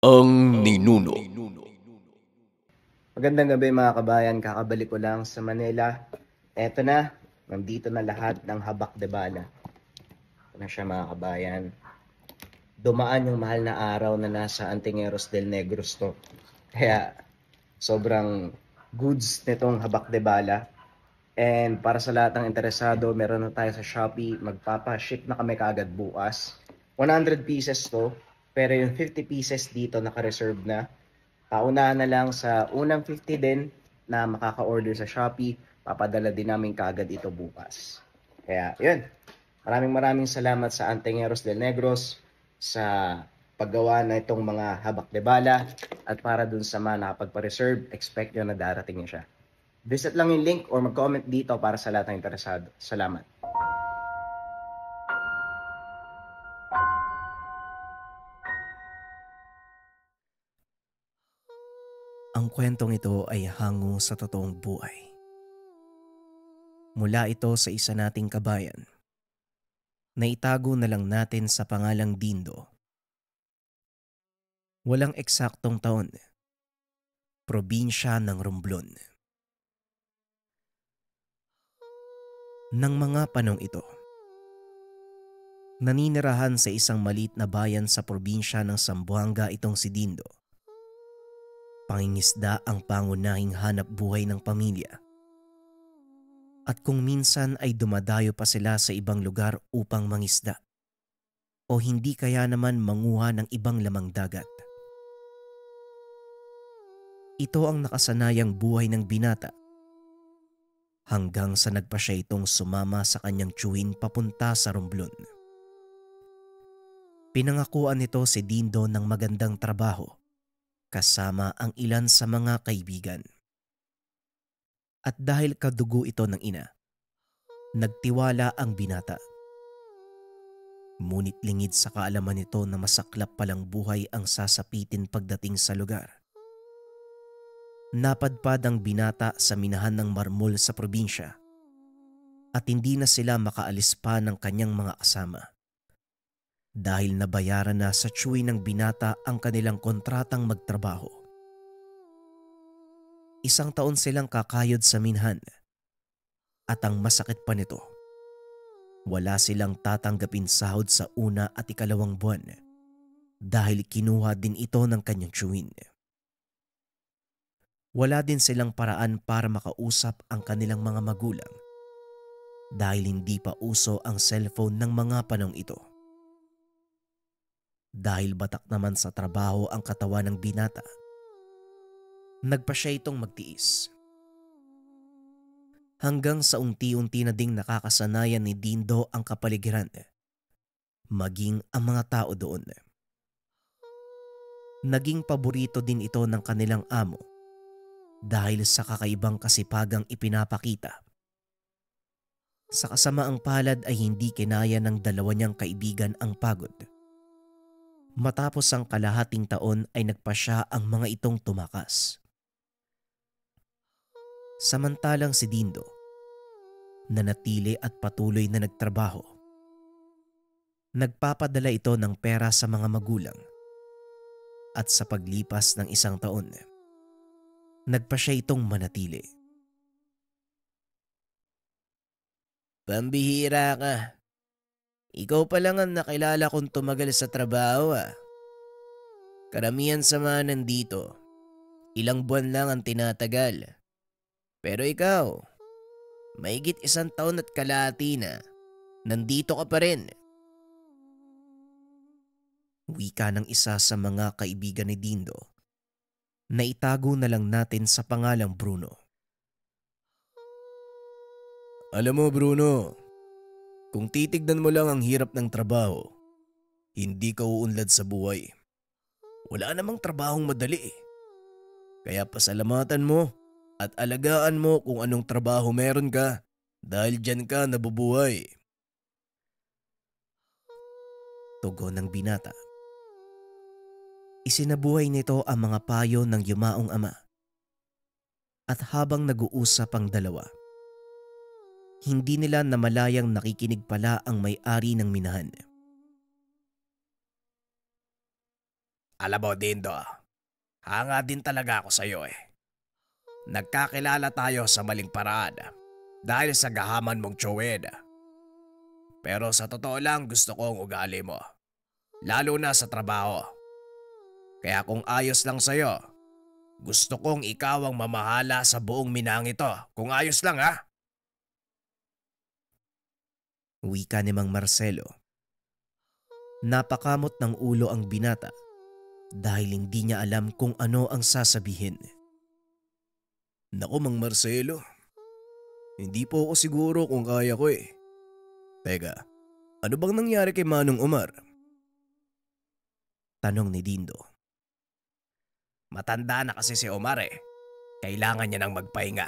Ang ninuno. Magandang gabi mga kabayan, kakabalik ko lang sa Manila. Eto na, nandito na lahat ng habak de bala. Ito na siya mga kabayan. Dumaan yung mahal na araw na nasa Antingeros del Negros to. Kaya sobrang goods nitong habak de bala. And para sa lahat ng interesado, meron na tayo sa Shopee. Magpapa-ship na kami kaagad bukas. 100 pieces to, pero yung 50 pieces dito naka-reserve na. Paunahan na lang sa unang 50 din na makaka-order sa Shopee, papadala din namin kaagad ito bukas. Kaya, yun. Maraming maraming salamat sa Antengeros del Negros sa paggawa na itong mga habak de bala at para dun sa mga nakapagpa-reserve, expect nyo na darating niya siya. Visit lang yung link or mag-comment dito para sa lahat ng interesado. Salamat. Ang kwentong ito ay hango sa totoong buhay. Mula ito sa isa nating kabayan na itago na lang natin sa pangalang Dindo. Walang eksaktong taon, probinsya ng Romblon. Nang mga panong ito, naninirahan sa isang maliit na bayan sa probinsya ng Zamboanga itong si Dindo. Pangingisda ang pangunahing hanap buhay ng pamilya. At kung minsan ay dumadayo pa sila sa ibang lugar upang mangisda o hindi kaya naman manguha ng ibang lamang dagat. Ito ang nakasanayang buhay ng binata hanggang sa nagpa siya itong sumama sa kanyang tiyuhin papunta sa Romblon. Pinangakuan nito si Dindo ng magandang trabaho kasama ang ilan sa mga kaibigan. At dahil kadugo ito ng ina, nagtiwala ang binata. Ngunit lingid sa kaalaman nito na masaklap palang buhay ang sasapitin pagdating sa lugar. Napadpad ang binata sa minahan ng marmol sa probinsya at hindi na sila makaalis pa ng kanyang mga kasama. Dahil nabayaran na sa tiyuhin ng binata ang kanilang kontratang magtrabaho. Isang taon silang kakayod sa minhan at ang masakit pa nito, wala silang tatanggapin sahod sa una at ikalawang buwan dahil kinuha din ito ng kanyang tiyuhin. Wala din silang paraan para makausap ang kanilang mga magulang dahil hindi pa uso ang cellphone ng mga panong ito. Dahil batak naman sa trabaho ang katawan ng binata, nagpa siya itong magtiis. Hanggang sa unti-unti na ding nakakasanayan ni Dindo ang kapaligiran, maging ang mga tao doon. Naging paborito din ito ng kanilang amo dahil sa kakaibang kasipagang ipinapakita. Sa kasamaang palad ay hindi kinaya ng dalawa niyang kaibigan ang pagod. Matapos ang kalahating taon ay nagpa siya ang mga itong tumakas. Samantalang si Dindo, nanatili at patuloy na nagtrabaho. Nagpapadala ito ng pera sa mga magulang. At sa paglipas ng isang taon, nagpa siya itong manatili. Pambihira ka. Ikaw pa lang ang nakilala kong tumagal sa trabaho ah. Karamihan sa mga nandito, ilang buwan lang ang tinatagal. Pero ikaw, mahigit isang taon at kalahati na, nandito ka pa rin. Wika ng isa sa mga kaibigan ni Dindo na itago na lang natin sa pangalang Bruno. Alam mo Bruno, kung titignan mo lang ang hirap ng trabaho, hindi ka uunlad sa buhay. Wala namang trabahong madali eh. Kaya pasalamatan mo at alagaan mo kung anong trabaho meron ka dahil dyan ka nabubuhay. Tugon ng binata. Isinabuhay nito ang mga payo ng yumaong ama. At habang nag-uusap ang dalawa, hindi nila namalayang nakikinig pala ang may-ari ng minahan. Alam mo, Dindo, hanga din talaga ako sa'yo eh. Nagkakilala tayo sa maling paraan dahil sa gahaman mong tsuwid. Pero sa totoo lang gusto ko ang ugali mo, lalo na sa trabaho. Kaya kung ayos lang sa'yo, gusto kong ikaw ang mamahala sa buong Minang ito. Kung ayos lang ha? Wika ni Mang Marcelo. Napakamot ng ulo ang binata dahil hindi niya alam kung ano ang sasabihin. Naku Mang Marcelo, hindi po ako siguro kung kaya ko eh. Teka, ano bang nangyari kay Manong Omar? Tanong ni Dindo. Matanda na kasi si Omar eh. Kailangan niya nang magpahinga.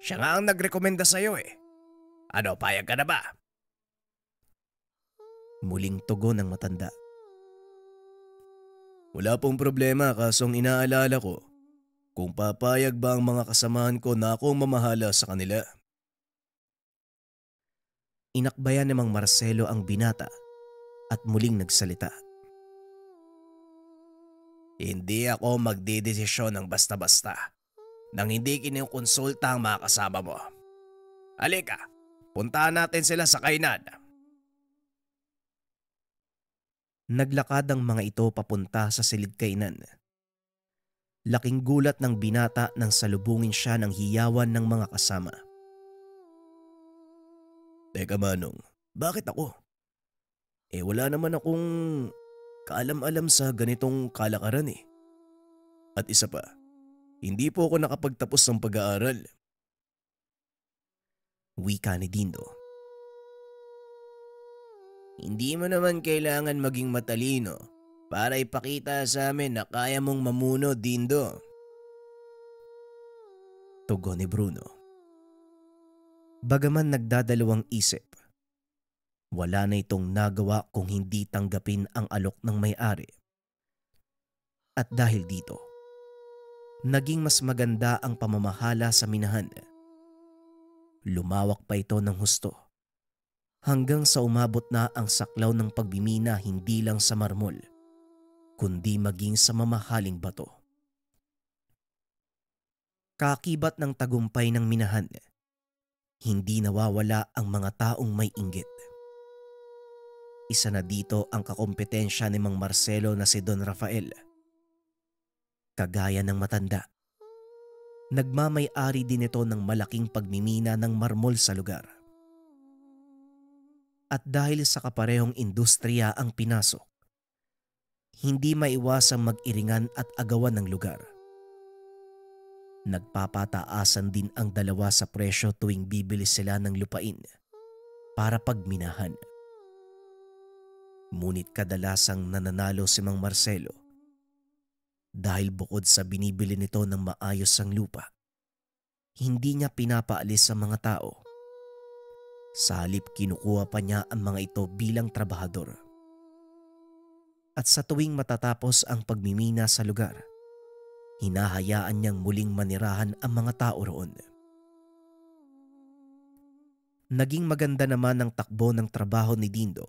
Siya nga ang nagrekomenda sa'yo eh. Ano, payag ka na ba? Muling tugon ng matanda. Wala pong problema kasong inaalala ko kung papayag ba ang mga kasamahan ko na akong mamahala sa kanila. Inakbayan ni Mang Marcelo ang binata at muling nagsalita. Hindi ako magdedesisyon ng basta-basta nang hindi kinukonsulta ang mga kasama mo. Halika, puntahan natin sila sa kainan. Naglakad ang mga ito papunta sa silid kainan. Laking gulat ng binata nang salubungin siya ng hiyawan ng mga kasama. Teka Manong, bakit ako? Wala naman akong kaalam-alam sa ganitong kalakaran eh. At isa pa, hindi po ako nakapagtapos ng pag-aaral. Wika ni Dindo. Hindi mo naman kailangan maging matalino para ipakita sa amin na kaya mong mamuno, Dindo. Tugon ni Bruno. Bagaman nagdadalawang isip, wala na itong nagawa kung hindi tanggapin ang alok ng may-ari. At dahil dito, naging mas maganda ang pamamahala sa minahan. Lumawak pa ito ng husto hanggang sa umabot na ang saklaw ng pagmimina hindi lang sa marmol, kundi maging sa mamahaling bato. Kaakibat ng tagumpay ng minahan, hindi nawawala ang mga taong may inggit. Isa na dito ang kakompetensya ni Mang Marcelo na si Don Rafael. Kagaya ng matanda, nagmamay-ari din ito ng malaking pagmimina ng marmol sa lugar. At dahil sa kaparehong industriya ang pinasok, hindi maiwasang mag-iringan at agawan ng lugar. Nagpapataasan din ang dalawa sa presyo tuwing bibili sila ng lupain para pagminahan. Ngunit kadalasang nananalo si Mang Marcelo dahil bukod sa binibili nito ng maayos ang lupa, hindi niya pinapaalis sa mga tao. Sa halip kinukuha pa niya ang mga ito bilang trabahador. At sa tuwing matatapos ang pagmimina sa lugar, hinahayaan niyang muling manirahan ang mga tao roon. Naging maganda naman ang takbo ng trabaho ni Dindo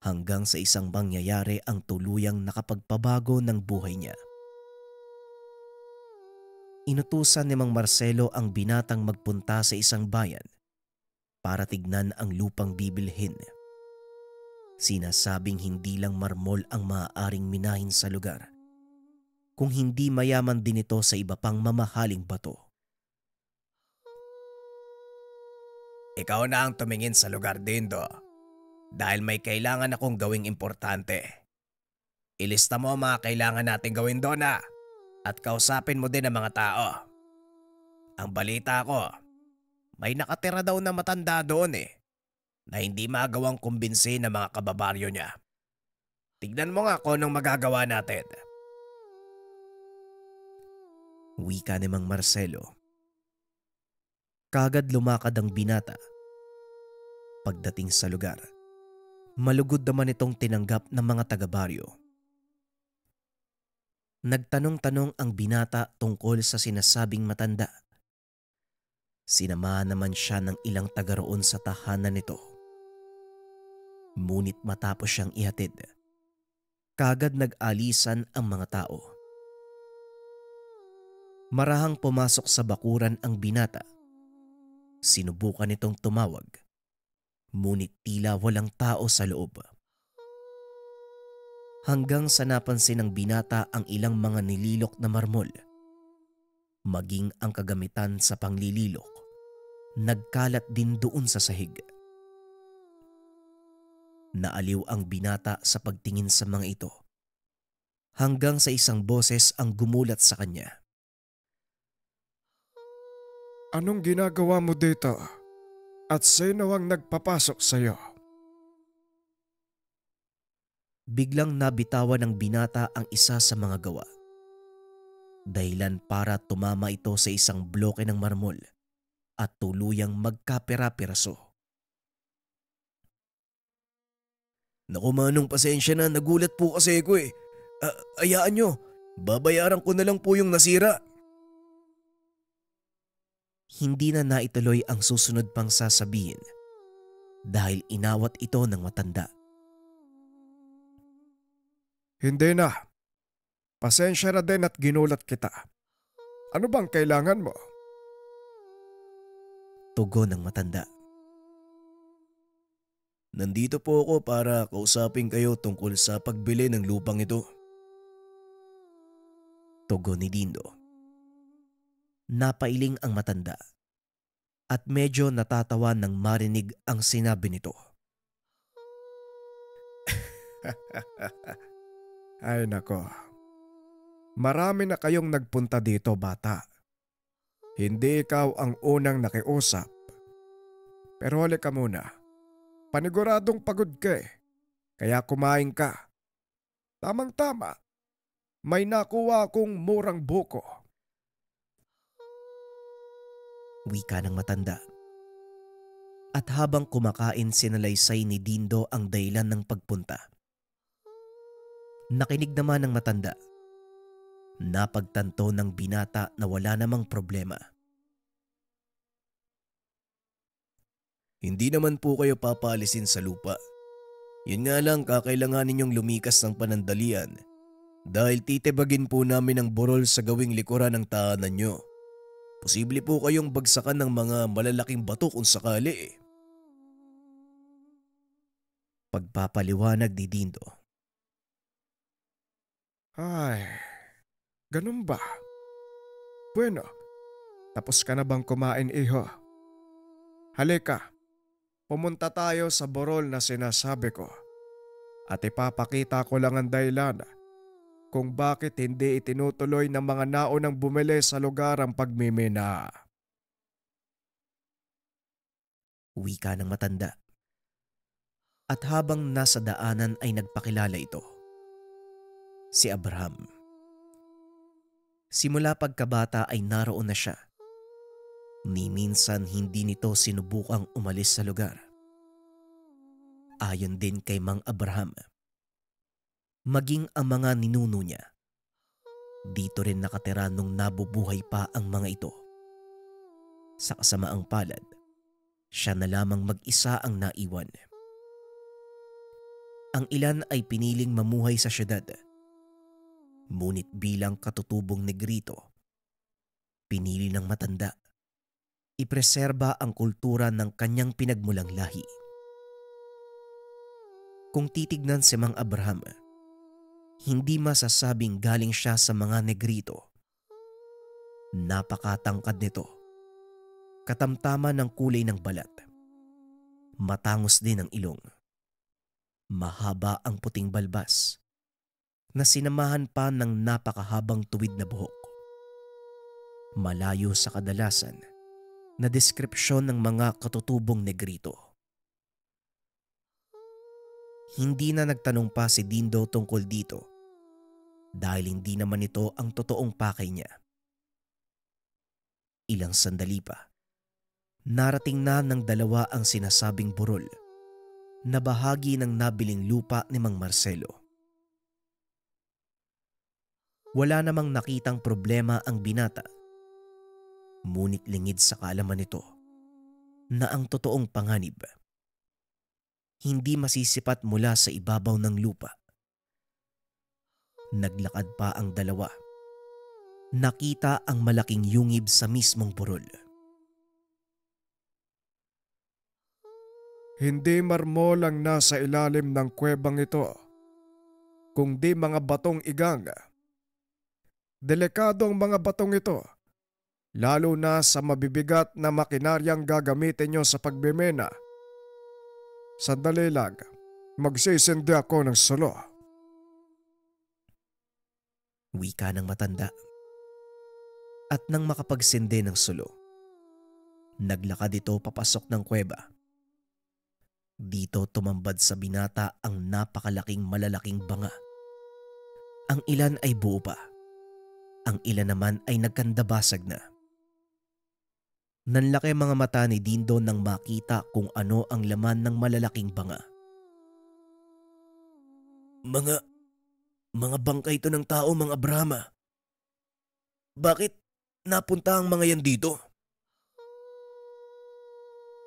hanggang sa isang mangyayari ang tuluyang nakapagpabago ng buhay niya. Inutusan ni Mang Marcelo ang binatang magpunta sa isang bayan para tignan ang lupang bibilhin. Sinasabing hindi lang marmol ang maaaring minahin sa lugar, kung hindi mayaman din ito sa iba pang mamahaling bato. Ikaw na ang tumingin sa lugar, Dindo, dahil may kailangan akong gawing importante. Ilista mo ang mga kailangan natin gawin doon at kausapin mo din ang mga tao. Ang balita ko, may nakatira daw na matanda doon na hindi magawang kumbinsi ng mga kababaryo niya. Tignan mo nga kung anong magagawa natin. Wika ni Mang Marcelo. Kagad lumakad ang binata. Pagdating sa lugar, malugod naman itong tinanggap ng mga taga-baryo. Nagtanong-tanong ang binata tungkol sa sinasabing matanda. Sinamahan naman siya ng ilang taga roon sa tahanan nito. Ngunit matapos siyang ihatid, Kagad nag-alisan ang mga tao. Marahang pumasok sa bakuran ang binata. Sinubukan nitong tumawag, ngunit tila walang tao sa loob. Hanggang sa napansin ng binata ang ilang mga nililok na marmol, maging ang kagamitan sa panglililok, nagkalat din doon sa sahig. Naaliw ang binata sa pagtingin sa mga ito, hanggang sa isang boses ang gumulat sa kanya. Anong ginagawa mo dito? At sino ang nagpapasok sa'yo? Biglang nabitawan ng binata ang isa sa mga gawa. Dahilan para tumama ito sa isang bloke ng marmol at tuluyang magkapera-peraso. Naku manong, pasensya na, nagulat po kasi ko eh. Ayaan nyo, babayaran ko na lang po yung nasira. Hindi na naituloy ang susunod pang sasabihin dahil inawat ito ng matanda. Hindi na. Pasensya na din at ginulat kita. Ano bang kailangan mo? Tugon ng matanda. Nandito po ako para kausapin kayo tungkol sa pagbili ng lupang ito. Tugon ni Dindo. Napailing ang matanda at medyo natatawa nang marinig ang sinabi nito. Ay nako. Marami na kayong nagpunta dito, bata. Hindi ikaw ang unang nakiusap. Pero halika muna. Paniguradong pagod ka eh. Kaya kumain ka. Tamang-tama. May nakuha akong murang buko. Wika ng matanda. At habang kumakain, sinalaysay ni Dindo ang dahilan ng pagpunta. Nakinig naman ng matanda. Napagtanto ng binata na wala namang problema. Hindi naman po kayo papaalisin sa lupa. Yun nga lang, kakailanganin ninyong lumikas ng panandalian dahil titibagin po namin ang burol sa gawing likuran ng tahanan nyo. Posible po kayong bagsakan ng mga malalaking bato kung sakali eh. Pagpapaliwanag ni Dindo. Ay, ganun ba? Bueno, tapos ka na bang kumain, iho? Halika, pumunta tayo sa burol na sinasabi ko at ipapakita ko lang ang dahilan kung bakit hindi itinutuloy ng mga naunang bumili sa lugar ang pagmimina. Wika ng matanda. At habang nasa daanan ay nagpakilala ito. Si Abraham. Simula pagkabata ay naroon na siya. Ni minsan hindi nito sinubukang umalis sa lugar. Ayon din kay Mang Abraham. Maging ang mga ninuno niya. Dito rin nakatira nung nabubuhay pa ang mga ito. Sa kasamaang palad, siya na lamang mag-isa ang naiwan. Ang ilan ay piniling mamuhay sa syudad. Ngunit bilang katutubong negrito, pinili ng matanda, ipreserba ang kultura ng kanyang pinagmulang lahi. Kung titignan si Mang Abraham, hindi masasabing galing siya sa mga negrito. Napakatangkad nito. Katamtaman ng kulay ng balat. Matangos din ang ilong. Mahaba ang puting balbas na sinamahan pa ng napakahabang tuwid na buhok. Malayo sa kadalasan na deskripsyon ng mga katutubong negrito. Hindi na nagtanong pa si Dindo tungkol dito dahil hindi naman ito ang totoong pakay niya. Ilang sandali pa, narating na ng dalawa ang sinasabing burol na bahagi ng nabiling lupa ni Mang Marcelo. Wala namang nakitang problema ang binata, ngunit lingid sa kaalaman nito na ang totoong panganib hindi masisipat mula sa ibabaw ng lupa, Naglakad pa ang dalawa. Nakita ang malaking yungib sa mismong burol. Hindi marmol ang nasa ilalim ng kuwebang ito, kundi mga batong igang. Delikado ang mga batong ito, lalo na sa mabibigat na makinaryang gagamitin nyo sa pagbimena. Sandali lang, magsisindi ako ng sulo. Wika ng matanda. At nang makapagsindi ng sulo, naglakad ito papasok ng kuweba. Dito tumambad sa binata ang napakalaking malalaking banga. Ang ilan ay buo pa. Ang ilan naman ay nagkandabasag na. Nanlaki mga mata ni Dindo nang makita kung ano ang laman ng malalaking banga. Mga bangkay ito ng tao, mga Brahma. Bakit napunta ang mga yan dito?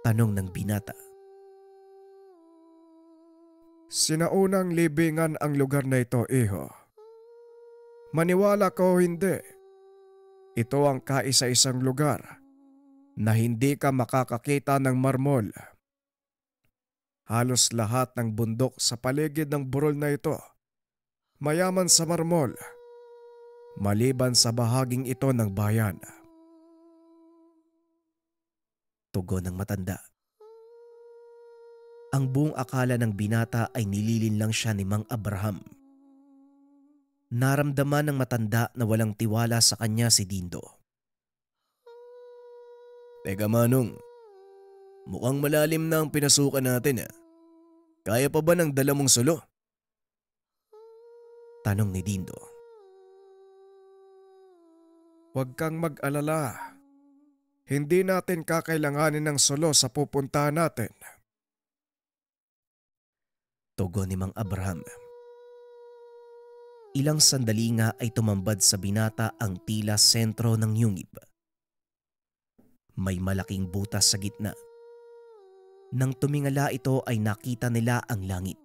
Tanong ng binata. Sinaunang libingan ang lugar na ito, iho. Maniwala ko hindi. Ito ang kaisa-isang lugar na hindi ka makakakita ng marmol. Halos lahat ng bundok sa paligid ng burol na ito mayaman sa marmol, maliban sa bahaging ito ng bayan. Tugon ng matanda. Ang buong akala ng binata ay nililin lang siya ni Mang Abraham. Naramdaman ng matanda na walang tiwala sa kanya si Dindo. Teka Manong, mukhang malalim na ang pinasukan natin . Kaya pa ba ng dala mong sulo? Tanong ni Dindo. Huwag kang mag-alala. Hindi natin kakailanganin ng sulo sa pupuntahan natin. Tugon ni Mang Abraham. Ilang sandali nga ay tumambad sa binata ang tila sentro ng yungib. May malaking butas sa gitna. Nang tumingala ito ay nakita nila ang langit.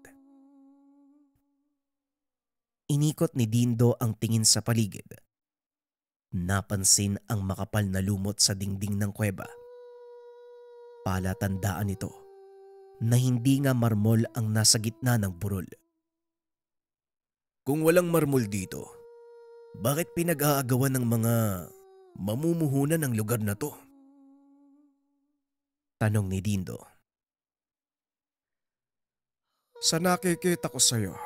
Inikot ni Dindo ang tingin sa paligid. Napansin ang makapal na lumot sa dingding ng kuweba. Palatandaan ito na hindi nga marmol ang nasa gitna ng burol. Kung walang marmol dito, bakit pinag-aagawan ng mga mamumuhunan ng lugar na to? Tanong ni Dindo. Sa nakikita ko sa'yo,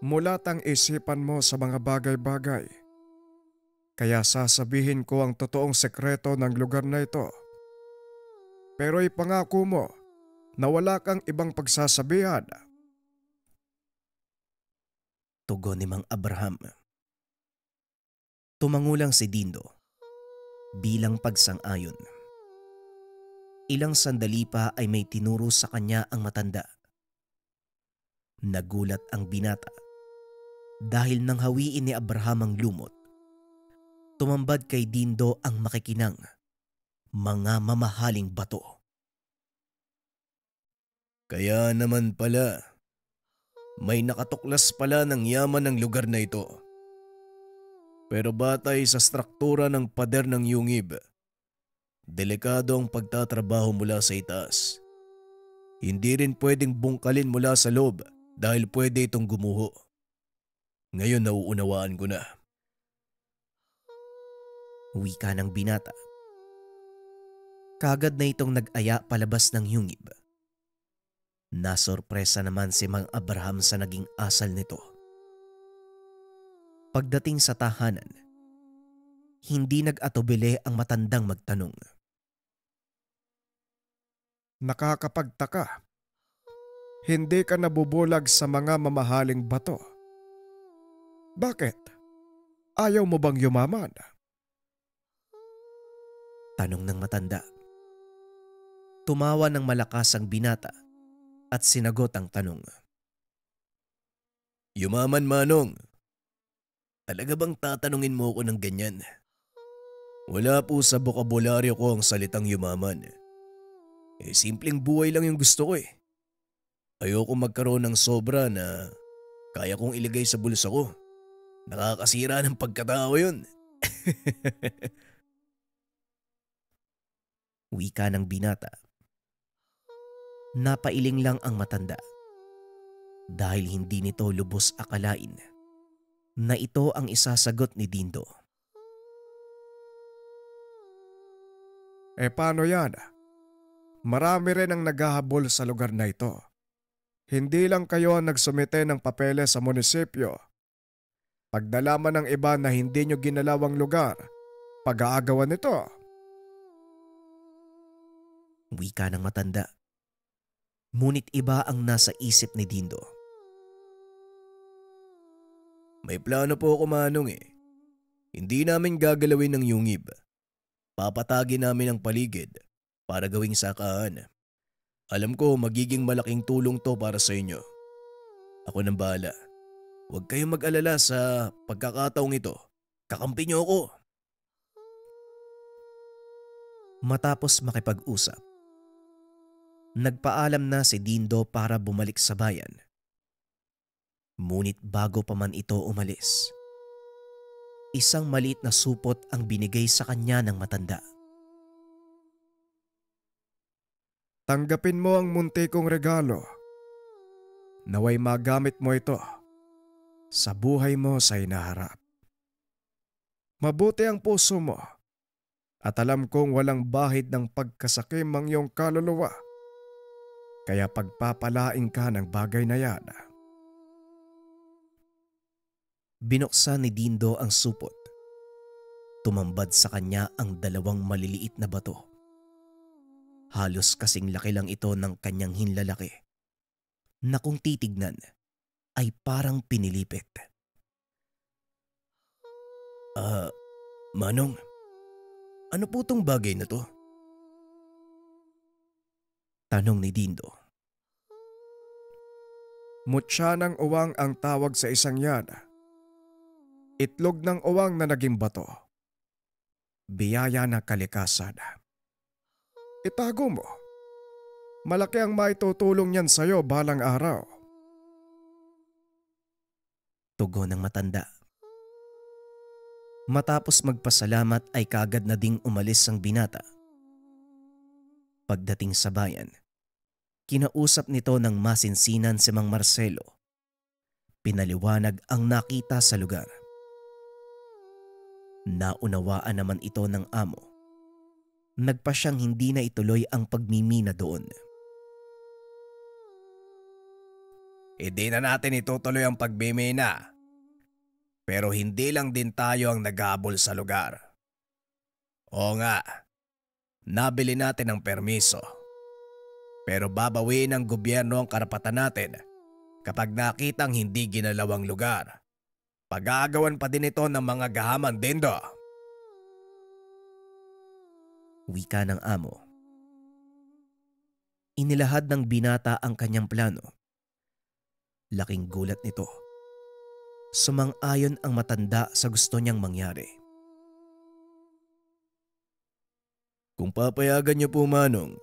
mulat ang isipan mo sa mga bagay-bagay. Kaya sasabihin ko ang totoong sekreto ng lugar na ito. Pero ipangako mo na wala kang ibang pagsasabihan. Tugon ni Mang Abraham. Tumangulang si Dindo bilang pagsang-ayon. Ilang sandali pa ay may tinuro sa kanya ang matanda. Nagulat ang binata dahil nang hawiin ni Abraham ang lumot. Tumambad kay Dindo ang makikinang mga mamahaling bato. Kaya naman pala, may nakatuklas pala ng yaman ng lugar na ito. Pero batay sa struktura ng pader ng yungib, delikado ang pagtatrabaho mula sa itaas. Hindi rin pwedeng bungkalin mula sa loob dahil pwede itong gumuho. Ngayon nauunawaan ko na. Wika ng binata. Kagad na itong nag-aya palabas ng yungib. Nasorpresa naman si Mang Abraham sa naging asal nito. Pagdating sa tahanan, hindi nag-atubili ang matandang magtanong. Nakakapagtaka. Hindi ka nabubulag sa mga mamahaling bato. Bakit? Ayaw mo bang yumaman? Tanong ng matanda. Tumawa ng malakas ang binata at sinagot ang tanong. Yumaman, Manong. Talaga bang tatanungin mo ko ng ganyan? Wala po sa bokabularyo ko ang salitang yumaman. Simpleng buhay lang yung gusto ko . Ayoko magkaroon ng sobra na kaya kong ilagay sa bulsa ko. Nakakasira ng pagkatao yun. Wika ng binata. Napailing lang ang matanda dahil hindi nito lubos akalain na ito ang isasagot ni Dindo. Paano yan? Marami rin ang naghahabol sa lugar na ito. Hindi lang kayo ang nagsumite ng papeles sa munisipyo. Pagdalaman ng iba na hindi nyo ginalawang lugar, pag-aagawan nito. Wika ng matanda. Ngunit iba ang nasa isip ni Dindo. May plano po ako, Manong eh. Hindi namin gagalawin ng yungib. Papatagin namin ang paligid para gawing sakahan. Alam ko magiging malaking tulong to para sa inyo. Ako nang bahala. Huwag kayong mag-alala sa pagkakataong ito. Kakampi niyo ako. Matapos makipag-usap, nagpaalam na si Dindo para bumalik sa bayan. Ngunit bago pa man ito umalis, isang maliit na supot ang binigay sa kanya ng matanda. Tanggapin mo ang munti kong regalo. Naway magamit mo ito sa buhay mo sa hinaharap. Mabuti ang puso mo at alam kong walang bahid ng pagkasakim ang iyong kaluluwa. Kaya pagpapalaing ka ng bagay na yan. Binuksan ni Dindo ang supot. Tumambad sa kanya ang dalawang maliliit na bato. Halos kasing laki lang ito ng kanyang hinlalaki na kung titignan ay parang pinilipit. Manong, ano po tong bagay na to? Tanong ni Dindo. Mutya ng uwang ang tawag sa isang yan. Itlog ng uwang na naging bato. Biyaya na kalikasan. Itago mo. Malaki ang maitutulong yan sa'yo balang araw. Tugon ng matanda. Matapos magpasalamat ay kaagad na ding umalis ang binata. Pagdating sa bayan, kinausap nito ng masinsinan si Mang Marcelo. Pinaliwanag ang nakita sa lugar. Naunawaan naman ito ng amo. Nagpa siyang hindi na ituloy ang pagmimina doon. Hindi na natin itutuloy ang pagmimina. Pero hindi lang din tayo ang naghabol sa lugar. Oo nga, nabili natin ang permiso. Pero babawiin ng gobyerno ang karapatan natin kapag nakitang hindi ginalawang lugar. Pag-aagawan pa din ito ng mga gahaman, Dindo. Wika ng amo. Inilahad ng binata ang kanyang plano. Laking gulat nito. Sumang-ayon ang matanda sa gusto niyang mangyari. Kung papayagan niyo po, Manong,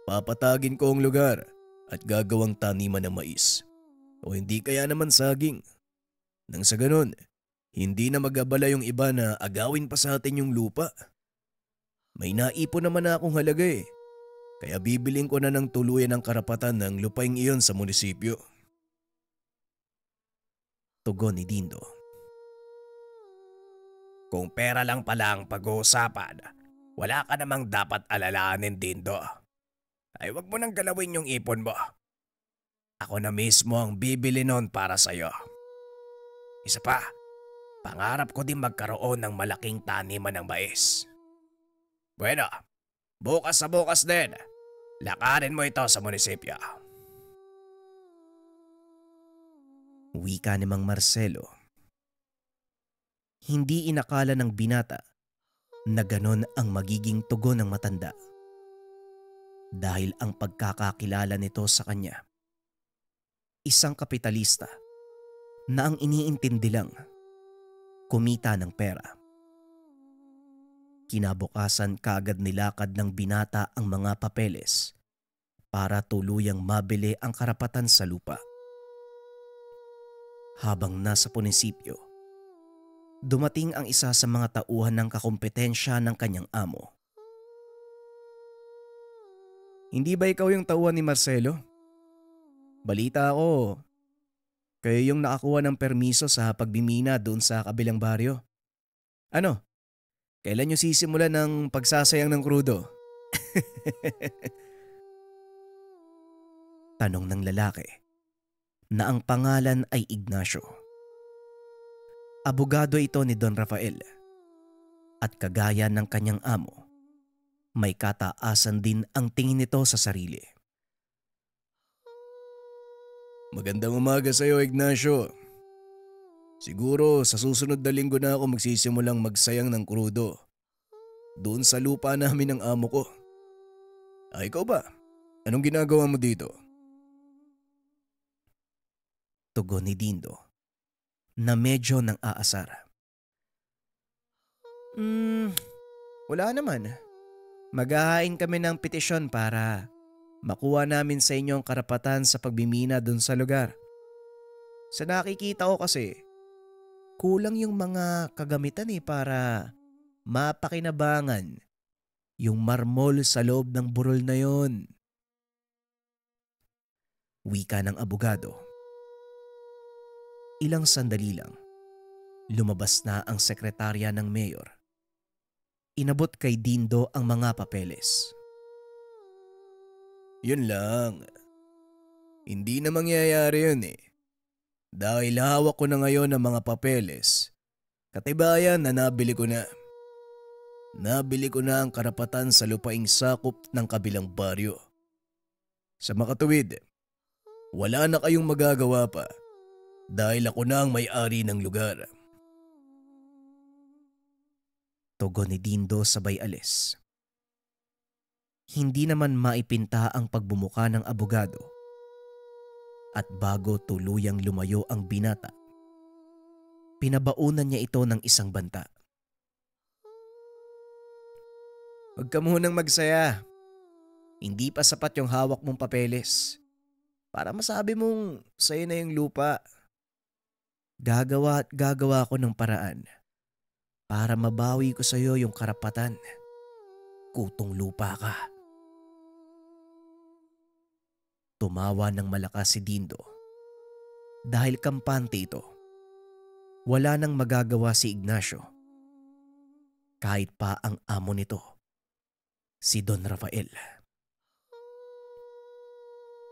papatagin ko ang lugar at gagawang taniman ng mais. O hindi kaya naman saging. Nang sa ganon, hindi na mag-abala yung iba na agawin pa sa atin yung lupa. May naipon naman na akong halaga eh. Kaya bibiling ko na ng tuluyan ang karapatan ng lupaing iyon sa munisipyo. Tugon ni Dindo. Kung pera lang pala ang pag-uusapan, wala ka namang dapat alalahanin, Dindo. Ay wag mo nang galawin yung ipon mo. Ako na mismo ang bibili nun para sa'yo. Isa pa, pangarap ko din magkaroon ng malaking taniman ng mais. Bueno, bukas sa bukas din, lakarin mo ito sa munisipyo. Wika ni Mang Marcelo. Hindi inakala ng binata na ganon ang magiging tugon ng matanda. Dahil ang pagkakakilala nito sa kanya, isang kapitalista na ang iniintindi lang, kumita ng pera. Kinabukasan kaagad nilakad ng binata ang mga papeles para tuluyang mabili ang karapatan sa lupa. Habang nasa munisipyo, dumating ang isa sa mga tauhan ng kakumpetensya ng kanyang amo. Hindi ba ikaw yung tauhan ni Marcelo? Balita ako, kayo yung nakakuha ng permiso sa pagbimina doon sa kabilang baryo. Ano? Kailan nyo sisimulan ng pagsasayang ng krudo? Tanong ng lalaki na ang pangalan ay Ignacio. Abogado ito ni Don Rafael at kagaya ng kanyang amo, may kataasan din ang tingin nito sa sarili. Magandang umaga sa iyo, Ignacio. Siguro sa susunod na linggo na ako magsisimulang magsayang ng krudo doon sa lupa namin ng amo ko. Ikaw ba? Anong ginagawa mo dito? Tugon ni Dindo na medyo nang aasar. Wala naman. Maghahain kami ng petisyon para makuha namin sa inyo ang karapatan sa pagbimina doon sa lugar. Sa nakikita ko kasi, kulang yung mga kagamitan para mapakinabangan yung marmol sa loob ng burol na yon. Wika ng abogado. Ilang sandali lang, lumabas na ang sekretarya ng mayor. Inabot kay Dindo ang mga papeles. Yun lang. Hindi na mangyayari yun eh. Dahil hawak ko na ngayon ang mga papeles, katibayan na nabili ko na. Nabili ko na ang karapatan sa lupaing sakop ng kabilang baryo. Sa makatuwid, wala na kayong magagawa pa dahil ako na ang may-ari ng lugar. Tugon ni Dindo sabay alis. Hindi naman maipinta ang pagbumuka ng abogado. At bago tuluyang lumayo ang binata, pinabaunan niya ito ng isang banta. Huwag ka munang magsaya. Hindi pa sapat yung hawak mong papeles para masabi mong sa'yo na yung lupa. Gagawa at gagawa ko ng paraan para mabawi ko sa'yo yung karapatan. Kutong lupa ka. Tumawa ng malakas si Dindo. Dahil kampante ito, wala nang magagawa si Ignacio. Kahit pa ang amo nito, si Don Rafael.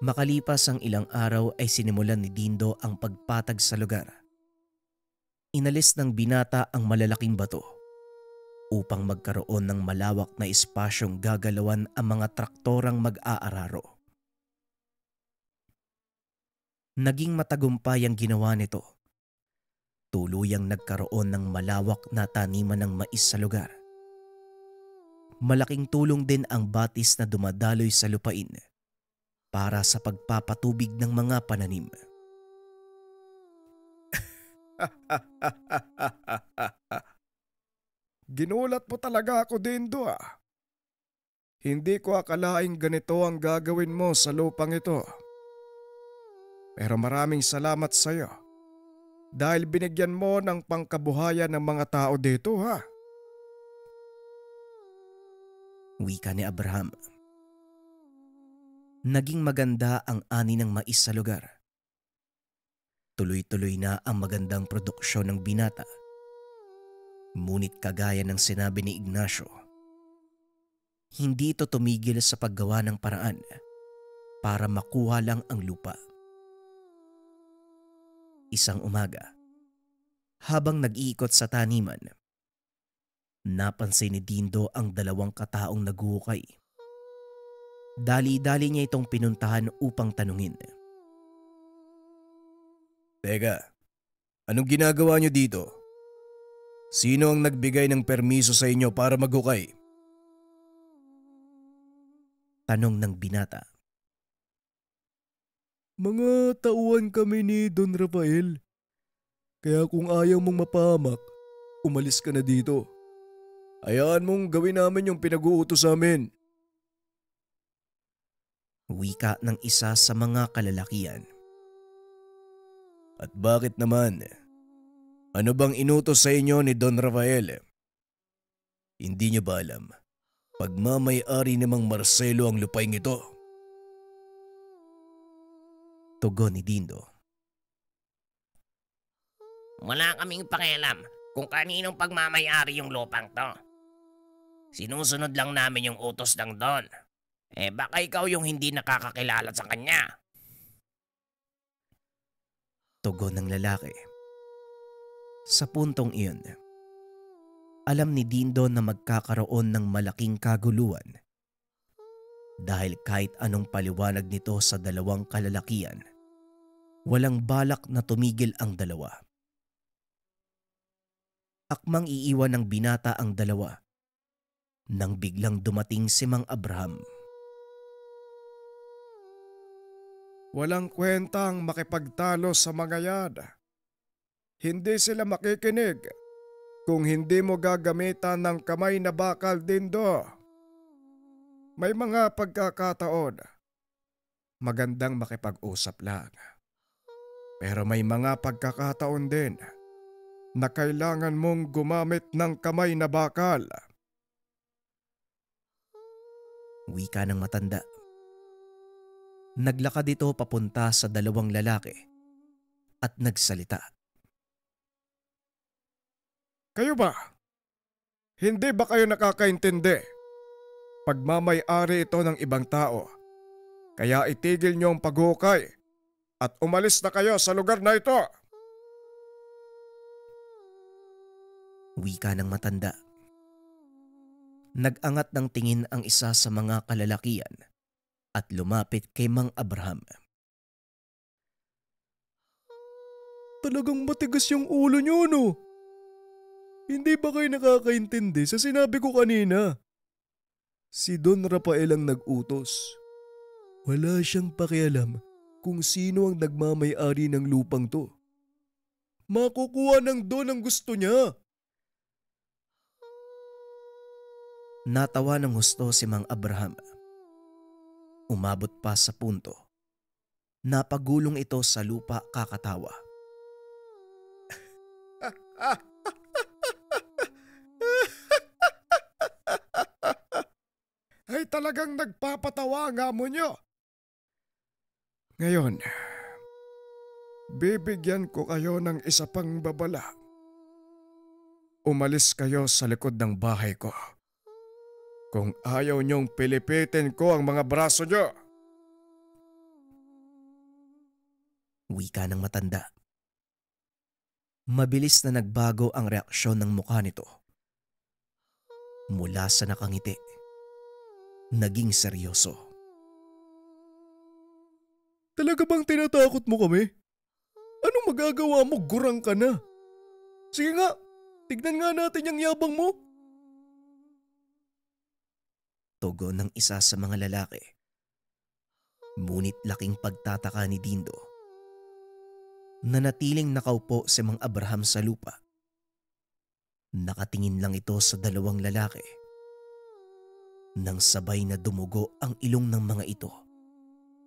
Makalipas ang ilang araw ay sinimulan ni Dindo ang pagpatag sa lugar. Inalis ng binata ang malalaking bato upang magkaroon ng malawak na espasyong gagalawan ang mga traktorang mag-aararo. Naging matagumpay ang ginawa nito. Tuluyang nagkaroon ng malawak na taniman ng mais sa lugar. Malaking tulong din ang batis na dumadaloy sa lupain para sa pagpapatubig ng mga pananim. Ginulat mo talaga ako, Dindo ah. Hindi ko akalaing ganito ang gagawin mo sa lupang ito. Pero maraming salamat sa iyo dahil binigyan mo ng pangkabuhayan ng mga tao dito ha. Wika ni Abraham. Naging maganda ang ani ng mais sa lugar. Tuloy-tuloy na ang magandang produksyon ng binata. Ngunit kagaya ng sinabi ni Ignacio, hindi ito tumigil sa paggawa ng paraan para makuha lang ang lupa. Isang umaga, habang nag-iikot sa taniman, napansin ni Dindo ang dalawang kataong naguhukay. Dali-dali niya itong pinuntahan upang tanungin. Teka, anong ginagawa niyo dito? Sino ang nagbigay ng permiso sa inyo para maghukay? Tanong ng binata. Mga tauhan kami ni Don Rafael. Kaya kung ayaw mong mapahamak, umalis ka na dito. Hayaan mong gawin namin yung pinag-uutos sa amin. Wika ng isa sa mga kalalakian. At bakit naman? Ano bang inutos sa inyo ni Don Rafael? Hindi niyo ba alam? Pagmamay-ari ni Mang Marcelo ang lupaing ito. Tugon ni Dindo. Wala kaming pakialam kung kaninong pagmamayari yung lupang to. Sinusunod lang namin yung utos ng Don. Baka ikaw yung hindi nakakakilala sa kanya. Tugon ng lalaki. Sa puntong iyon, alam ni Dindo na magkakaroon ng malaking kaguluhan dahil kahit anong paliwanag nito sa dalawang kalalakian, walang balak na tumigil ang dalawa. Akmang iiwan ng binata ang dalawa nang biglang dumating si Mang Abraham. Walang kwentang makipagtalo sa mga yan. Hindi sila makikinig kung hindi mo gagamitan ng kamay na bakal, Dindo. May mga pagkakataon, magandang makipag-usap lang. Pero may mga pagkakataon din na kailangan mong gumamit ng kamay na bakal. Wika ng matanda. Naglakad ito papunta sa dalawang lalaki at nagsalita. Kayo ba? Hindi ba kayo nakakaintindi? Pagmamay-ari ito ng ibang tao. Kaya itigil niyo ang paghukay at umalis na kayo sa lugar na ito. Wika ng matanda. Nag-angat ng tingin ang isa sa mga kalalakian at lumapit kay Mang Abraham. Talagang matigas yung ulo niyo, no? Hindi ba kayo nakakaintindi sa sinabi ko kanina? Si Don Rafael ang nag-utos. Wala siyang pakialam kung sino ang nagmamay-ari ng lupang to. Makukuha ng Don ang gusto niya. Natawa ng husto si Mang Abraham. Umabot pa sa punto. Napagulong ito sa lupa kakatawa. Ay talagang nagpapatawa ang amo niyo. Ngayon, bibigyan ko kayo ng isa pang babala. Umalis kayo sa likod ng bahay ko. Kung ayaw niyong pilipitin ko ang mga braso niyo. Wika ng matanda. Mabilis na nagbago ang reaksyon ng mukha nito. Mula sa nakangiti, naging seryoso. Talaga bang tinatakot mo kami? Anong magagawa mo? Gurang ka na. Sige nga, tignan nga natin yung yabang mo. Tugon ng isa sa mga lalaki. Ngunit laking pagtataka ni Dindo. Nanatiling nakaupo si Mang Abraham sa lupa. Nakatingin lang ito sa dalawang lalaki. Nang sabay na dumugo ang ilong ng mga ito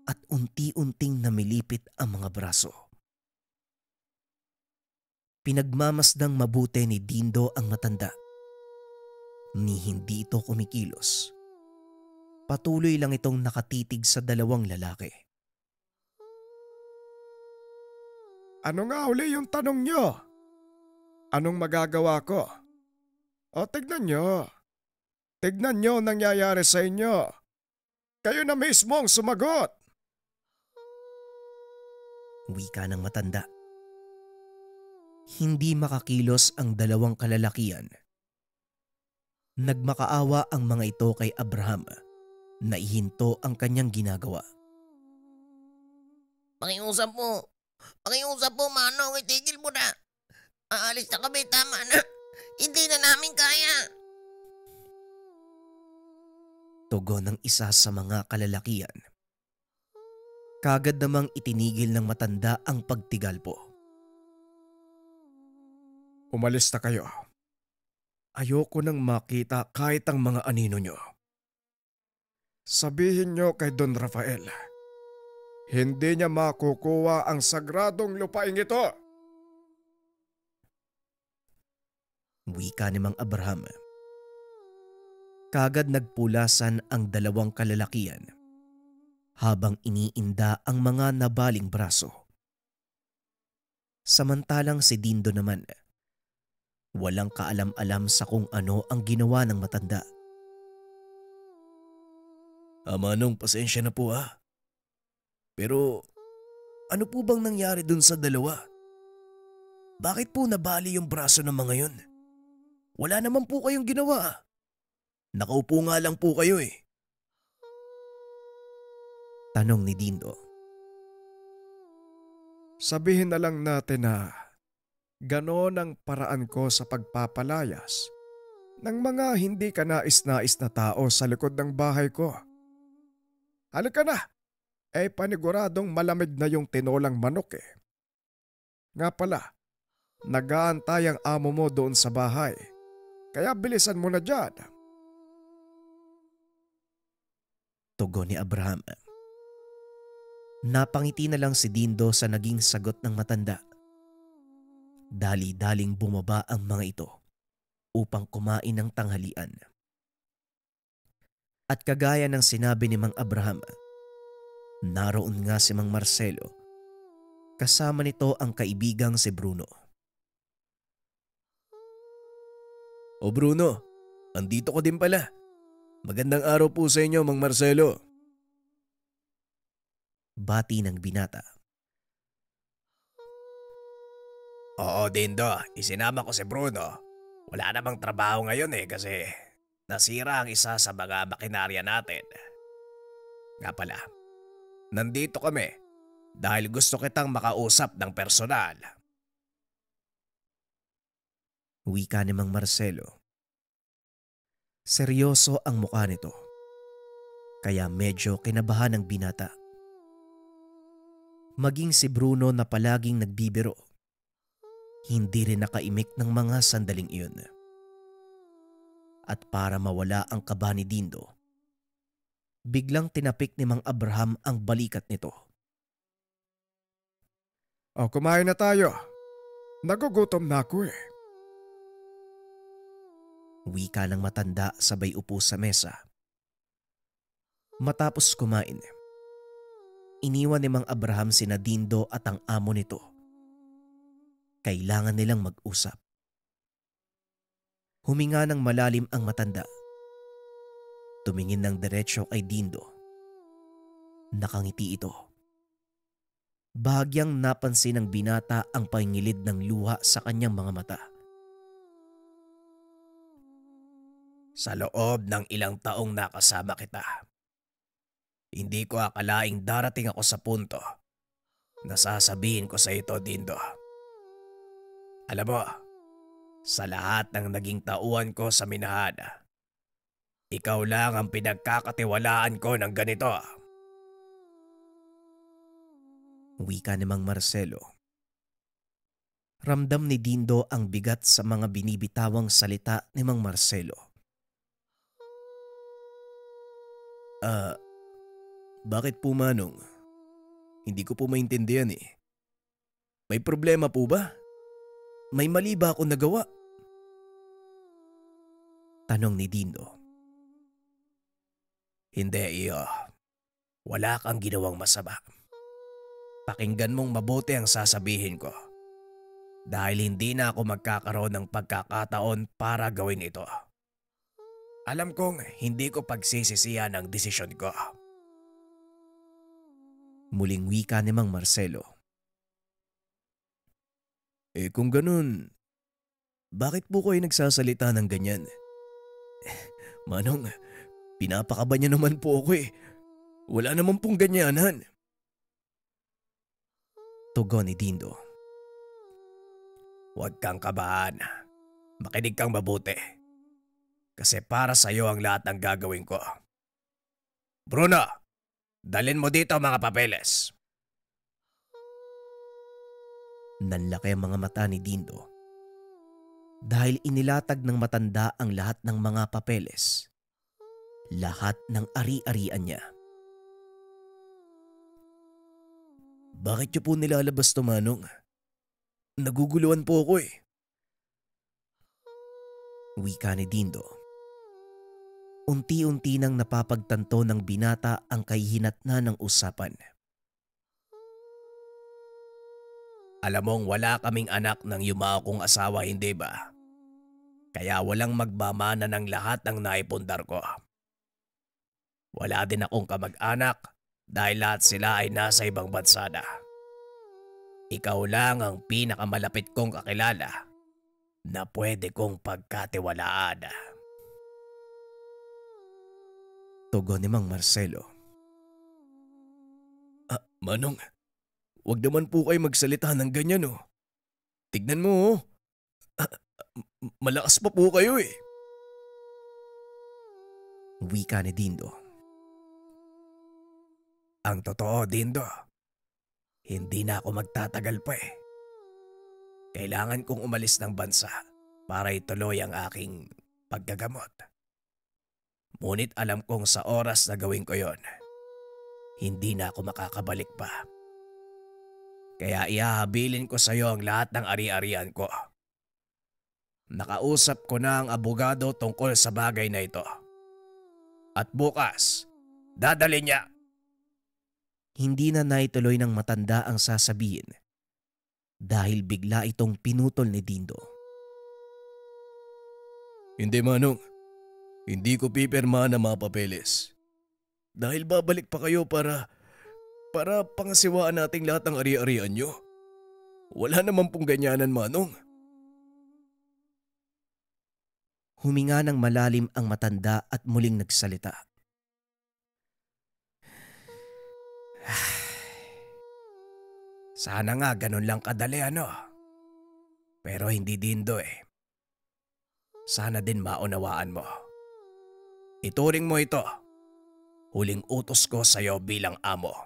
at unti-unting namilipit ang mga braso. Pinagmamasdang mabuti ni Dindo ang matanda. Ni hindi ito kumikilos. Patuloy lang itong nakatitig sa dalawang lalaki. Ano nga uli yung tanong nyo? Anong magagawa ko? O tignan nyo. Tignan nyo ang nangyayari sa inyo. Kayo na mismo ang sumagot. Wika ng matanda. Hindi makakilos ang dalawang kalalakian. Nagmakaawa ang mga ito kay Abraham na ihinto ang kanyang ginagawa. Pakiusap po. Pakiusap po, Manong. Itigil mo na. Aalis na kami. Tama na. Hindi na namin kaya. Tugon ng isa sa mga kalalakian. Kagad namang itinigil ng matanda ang pagtigalpo. Umalis na kayo. Ayoko nang makita kahit ang mga anino nyo. Sabihin nyo kay Don Rafael, hindi niya makukuha ang sagradong lupaing ito. Wika ni Mang Abraham. Kagad nagpulasan ang dalawang kalalakian habang iniinda ang mga nabaling braso. Samantalang si Dindo naman, walang kaalam-alam sa kung ano ang ginawa ng matanda. Manong, pasensya na po ha. Pero ano po bang nangyari dun sa dalawa? Bakit po nabali yung braso ng mga yun? Wala naman po kayong ginawa. Nakaupo nga lang po kayo eh. Tanong ni Dindo. Sabihin na lang natin na ganon ang paraan ko sa pagpapalayas ng mga hindi ka nais-nais na tao sa likod ng bahay ko. Halika na! Paniguradong malamig na yung tinolang manok eh. Nga pala, nag-aantay ang amo mo doon sa bahay. Kaya bilisan mo na dyan. Tugon ni Abraham. Napangiti na lang si Dindo sa naging sagot ng matanda. Dali-daling bumaba ang mga ito upang kumain ng tanghalian. At kagaya ng sinabi ni Mang Abraham, naroon nga si Mang Marcelo. Kasama nito ang kaibigang si Bruno. O Bruno, andito ko din pala. Magandang araw po sa inyo, Mang Marcelo. Bati ng binata. Oo, Dindo. Isinama ko si Bruno. Wala namang trabaho ngayon kasi nasira ang isa sa mga makinarya natin. Nga pala, nandito kami dahil gusto kitang makausap ng personal. Wika ni Mang Marcelo. Seryoso ang mukha nito, kaya medyo kinabahan ng binata. Maging si Bruno na palaging nagbibiro, hindi rin nakaimik ng mga sandaling iyon. At para mawala ang kaba ni Dindo, biglang tinapik ni Mang Abraham ang balikat nito. Kumain na tayo. Nagugutom na ako eh. Wika ng matanda sabay upo sa mesa. Matapos kumain, iniwan ni Mang Abraham sina Dindo at ang amo nito. Kailangan nilang mag-usap. Huminga ng malalim ang matanda. Tumingin ng diretsyo kay Dindo. Nakangiti ito. Bahagyang napansin ng binata ang pangingilid ng luha sa kanyang mga mata. Sa loob ng ilang taong nakasama kita, hindi ko akalaing darating ako sa punto na sasabihin ko sa ito, Dindo. Alam mo, sa lahat ng naging tauhan ko sa minahan, ikaw lang ang pinagkakatiwalaan ko ng ganito. Wika ni Mang Marcelo. Ramdam ni Dindo ang bigat sa mga binibitawang salita ni Mang Marcelo. Bakit po Manong? Hindi ko po maintindihan eh. May problema po ba? May mali ba akong nagawa? Tanong ni Dindo. Hindi, iyo. Wala kang ginawang masama. Pakinggan mong mabuti ang sasabihin ko. Dahil hindi na ako magkakaroon ng pagkakataon para gawin ito. Alam kong hindi ko pagsisisihan ang desisyon ko. Muling wika ni Mang Marcelo. Kung ganun, bakit po kayo nagsasalita ng ganyan? Manong, pinapakaba niyo naman po ako eh. Wala naman pong ganyanan. Tugon ni Dindo. Huwag kang kabahan. Makinig kang mabuti. Kasi para sa iyo ang lahat ng gagawin ko. Bruno, dalhin mo dito mga papeles. Nanlaki ang mga mata ni Dindo dahil inilatag ng matanda ang lahat ng mga papeles. Lahat ng ari-arian niya. Bakit niyo po nilalabas to, Manong? Naguguluhan po ako eh. Wika ni Dindo. Unti-unti nang napapagtanto ng binata ang kahihinatnan ng usapan. Alam mong wala kaming anak ng yumao kong asawa, hindi ba? Kaya walang magmamana ng lahat ng naipundar ko. Wala din akong kamag-anak dahil lahat sila ay nasa ibang bansa na. Ikaw lang ang pinakamalapit kong kakilala na pwede kong pagkatiwalaan. Tugon ni Mang Marcelo. Manong, wag naman po kayo magsalita ng ganyan oh. Tignan mo oh. Malakas pa po kayo eh. Wika ni Dindo. Ang totoo, Dindo, hindi na ako magtatagal pa eh. Kailangan kong umalis ng bansa para ituloy ang aking paggagamot. Ngunit alam kong sa oras na gawin ko yon, hindi na ako makakabalik pa. Kaya ihahabilin ko sa iyo ang lahat ng ari-arian ko. Nakausap ko na ang abogado tungkol sa bagay na ito. At bukas, dadalhin niya. Hindi na naituloy ng matanda ang sasabihin dahil bigla itong pinutol ni Dindo. Hindi Manong, hindi ko pipirma na mga papeles. Dahil babalik pa kayo para pangasiwaan nating lahat ng ari-arian nyo. Wala naman pong ganyanan, Manong. Huminga ng malalim ang matanda at muling nagsalita. Sana nga ganun lang kadali ano. Pero hindi Dindo eh. Sana din maunawaan mo. Ituring mo ito. Huling utos ko sa iyo bilang amo.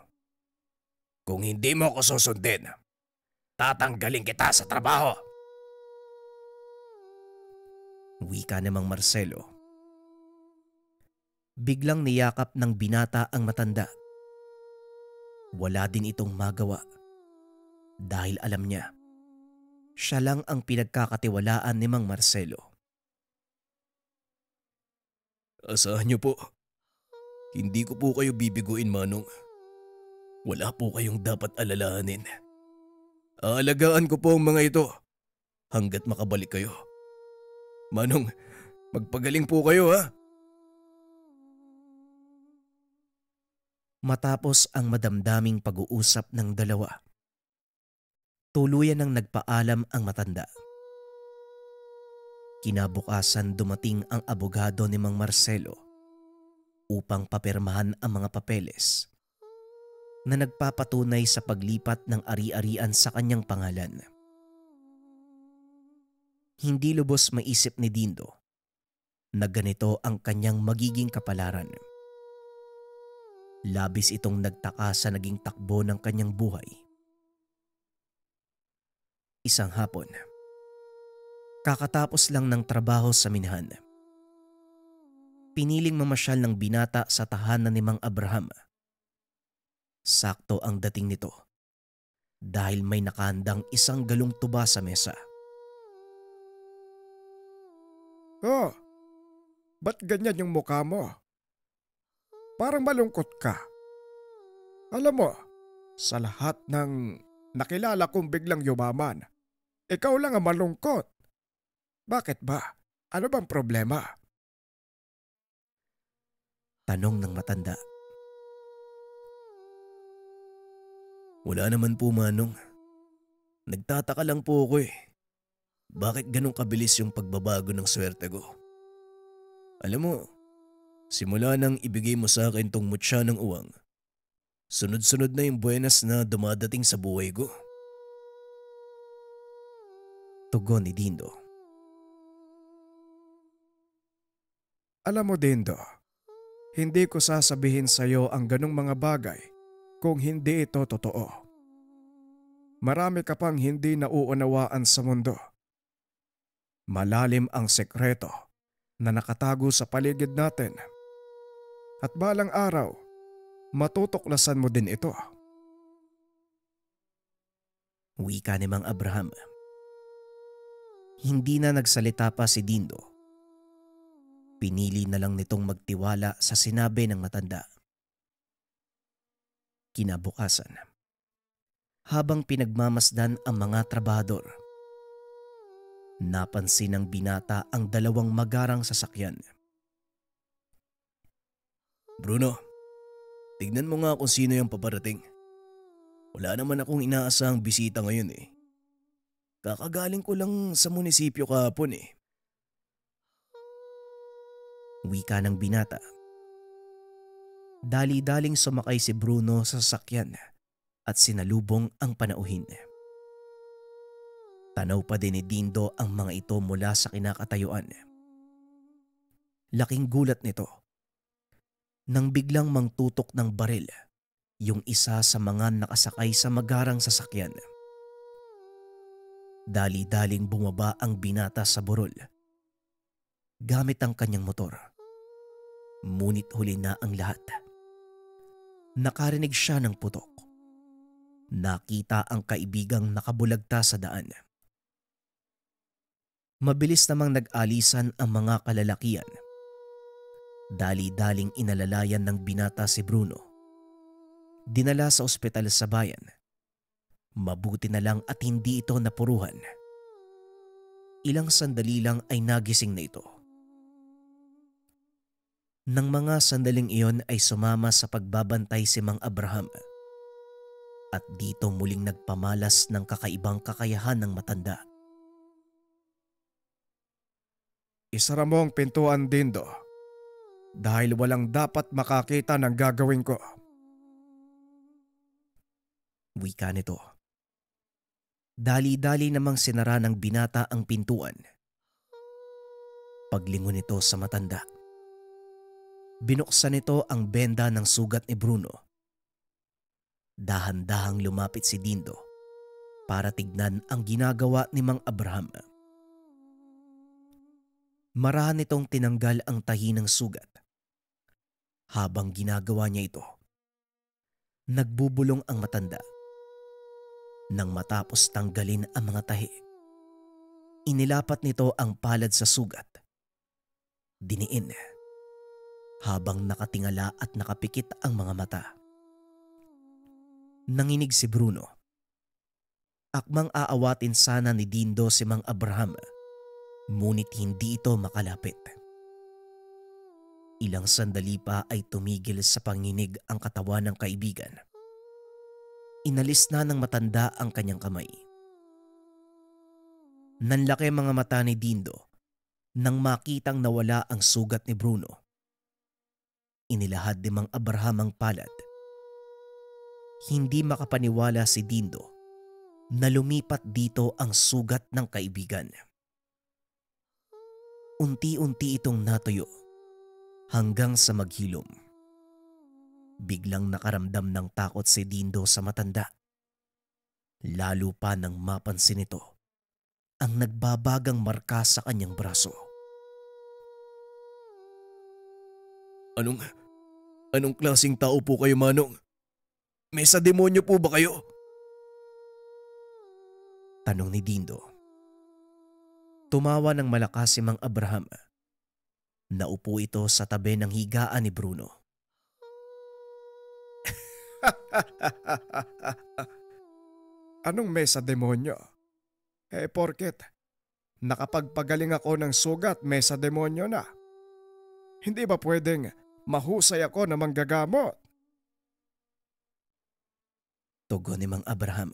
Kung hindi mo ko susundin, tatanggalin kita sa trabaho. Wika ni Mang Marcelo. Biglang niyakap ng binata ang matanda. Wala din itong magawa dahil alam niya, siya lang ang pinagkakatiwalaan ni Mang Marcelo. Asahan niyo po, hindi ko po kayo bibiguin, Manong. Wala po kayong dapat alalahanin. Aalagaan ko po ang mga ito hanggat makabalik kayo. Manong, magpagaling po kayo ha. Matapos ang madamdaming pag-uusap ng dalawa, tuluyan nang nagpaalam ang matanda. Kinabukasan dumating ang abogado ni Mang Marcelo upang papirmahan ang mga papeles na nagpapatunay sa paglipat ng ari-arian sa kanyang pangalan. Hindi lubos maisip ni Dindo na ganito ang kanyang magiging kapalaran. Labis itong nagtaka sa naging takbo ng kanyang buhay. Isang hapon, kakatapos lang ng trabaho sa minahan, piniling mamasyal ng binata sa tahanan ni Mang Abraham. Sakto ang dating nito dahil may nakahandang isang galong tuba sa mesa. Oh, ba't ganyan yung mukha mo? Parang malungkot ka. Alam mo, sa lahat ng nakilala kong biglang yumaman, ikaw lang ang malungkot. Bakit ba? Ano bang problema? Tanong ng matanda. Wala naman po, Manong. Nagtataka lang po ako eh. Bakit ganun kabilis yung pagbabago ng swerte ko? Alam mo, simula nang ibigay mo sa akin tong mutya ng uwang, sunod-sunod na yung buenas na dumadating sa buhay ko. Tugon ni Dindo. Alam mo, Dindo, hindi ko sasabihin sa'yo ang ganong mga bagay kung hindi ito totoo. Marami ka pang hindi nauunawaan sa mundo. Malalim ang sekreto na nakatago sa paligid natin. At balang araw, matutuklasan mo din ito. Wika ni Mang Abraham. Hindi na nagsalita pa si Dindo Pinili na lang nitong magtiwala sa sinabi ng matanda. Kinabukasan, habang pinagmamasdan ang mga trabahador, napansin ng binata ang dalawang magarang sasakyan. Bruno, tignan mo nga kung sino yung paparating. Wala naman akong inaasahang bisita ngayon eh. Kakagaling ko lang sa munisipyo kahapon eh. Wika ng binata. Dali-daling sumakay si Bruno sa sasakyan at sinalubong ang panauhin. Tanaw pa din ni Dindo ang mga ito mula sa kinakatayuan. Laking gulat nito nang biglang mangtutok ng baril yung isa sa mga nakasakay sa magarang sasakyan. Dali-daling bumaba ang binata sa burol gamit ang kanyang motor. Ngunit huli na ang lahat. Nakarinig siya ng putok. Nakita ang kaibigang nakabulagta sa daan. Mabilis namang nag-alisan ang mga kalalakian. Dali-daling inalalayan ng binata si Bruno. Dinala sa ospital sa bayan. Mabuti na lang at hindi ito napuruhan. Ilang sandali lang ay nagising na ito. Nang mga sandaling iyon ay sumama sa pagbabantay si Mang Abraham. At dito muling nagpamalas ng kakaibang kakayahan ng matanda. Isara mo ang pintuan, Dindo. Dahil walang dapat makakita ng gagawin ko. Wika nito. Dali-dali namang sinara ng binata ang pintuan. Paglingon nito sa matanda, binuksan nito ang benda ng sugat ni Bruno. Dahan-dahang lumapit si Dindo para tignan ang ginagawa ni Mang Abraham. Marahan nitong tinanggal ang tahi ng sugat. Habang ginagawa niya ito, nagbubulong ang matanda. Nang matapos tanggalin ang mga tahi, inilapat nito ang palad sa sugat. Diniin habang nakatingala at nakapikit ang mga mata. Nanginig si Bruno. Akmang aawatin sana ni Dindo si Mang Abraham, ngunit hindi ito makalapit. Ilang sandali pa ay tumigil sa panginig ang katawan ng kaibigan. Inalis na ng matanda ang kanyang kamay. Nanlaki mga mata ni Dindo nang makitang nawala ang sugat ni Bruno. Inilahad ni Mang Abraham ang palad. Hindi makapaniwala si Dindo na lumipat dito ang sugat ng kaibigan. Unti-unti itong natuyo hanggang sa maghilom. Biglang nakaramdam ng takot si Dindo sa matanda. Lalo pa nang mapansin ito ang nagbabagang marka sa kanyang braso. Anong klaseng tao po kayo, Manong? May sa demonyo po ba kayo? Tanong ni Dindo. Tumawa ng malakas si Mang Abraham. Naupo ito sa tabi ng higaan ni Bruno. Anong may sa demonyo? Porket nakapagpagaling ako ng sugat, may sa demonyo na. Hindi ba pwedeng mahusay ako na manggagamot? Tugon ni Mang Abraham.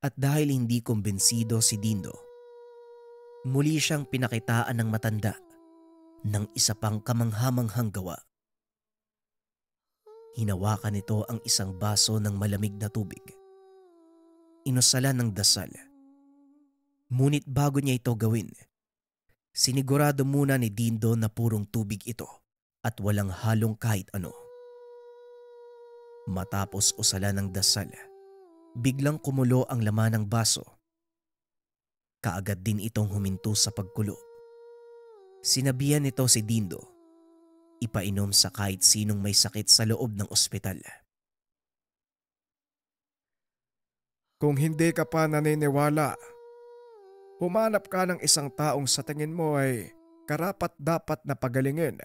At dahil hindi kumbensido si Dindo, muli siyang pinakitaan ng matanda ng isa pang kamanghamanghang gawa. Hinawakan nito ang isang baso ng malamig na tubig. Inusalan ng dasal. Ngunit bago niya ito gawin, sinigurado muna ni Dindo na purong tubig ito at walang halong kahit ano. Matapos usalan ng dasal, biglang kumulo ang laman ng baso. Kaagad din itong huminto sa pagkulo. Sinabihan nito si Dindo, ipainom sa kahit sinong may sakit sa loob ng ospital. Kung hindi ka pa naniniwala, humanap ka ng isang taong sa tingin mo ay karapat-dapat na pagalingin.